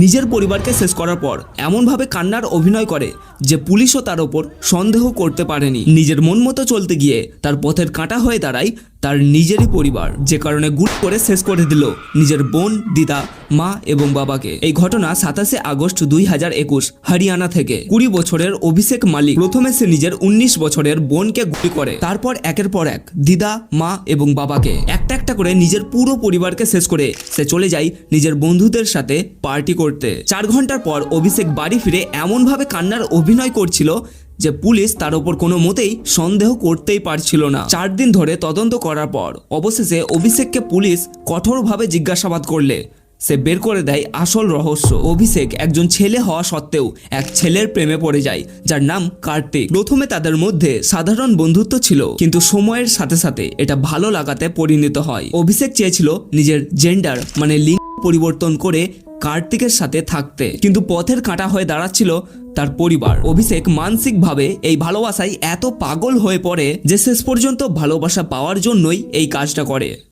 নিজের পরিবারকে শেষ করার পর এমনভাবে কান্নার অভিনয় করে যে পুলিশও তার ওপর সন্দেহ করতে পারেনি। নিজের মন মতো চলতে গিয়ে তার পথের কাঁটা হয়ে দাঁড়ায় তার নিজেরই পরিবার, যে কারণে গুলি করে শেষ করে দিল নিজের বোন, দিদা, মা এবং বাবাকে। এই ঘটনা 27 আগস্ট 2021 হরিয়ানা থেকে। 20 বছরের অভিষেক মালিক প্রথমে সে নিজের 19 বছরের বোনকে গুলি করে, তারপর একের পর এক দিদা, মা এবং বাবাকে একটা একটা করে নিজের পুরো পরিবারকে শেষ করে সে চলে যায় নিজের বন্ধুদের সাথে পার্টি করতে। 4 ঘন্টার পর অভিষেক বাড়ি ফিরে এমনভাবে কান্নার অভিনয় করছিল যে পুলিশ তার উপর কোনো মতেই সন্দেহ করতেই পারছিল না। 4 দিন ধরে তদন্ত করার পর অবশেষে অভিষেককে পুলিশ কঠোরভাবে জিজ্ঞাসাবাদ করলে সে বের করে দেয় আসল রহস্য। অভিষেক একজন ছেলে হওয়া সত্ত্বেও এক ছেলের প্রেমে পড়ে যায় যার নাম কার্তিক। প্রথমে তাদের মধ্যে সাধারণ বন্ধুত্ব ছিল, কিন্তু সময়ের সাথে সাথে এটা ভালো লাগাতে পরিণত হয়। অভিষেক চেয়েছিল নিজের জেন্ডার মানে লিঙ্গ পরিবর্তন করে কার্তিকের সাথে থাকতে, কিন্তু পথের কাঁটা হয়ে দাঁড়াচ্ছিল তার পরিবার। অভিষেক মানসিকভাবে এই ভালোবাসায় এত পাগল হয়ে পড়ে যে শেষ পর্যন্ত ভালোবাসা পাওয়ার জন্যই এই কাজটা করে।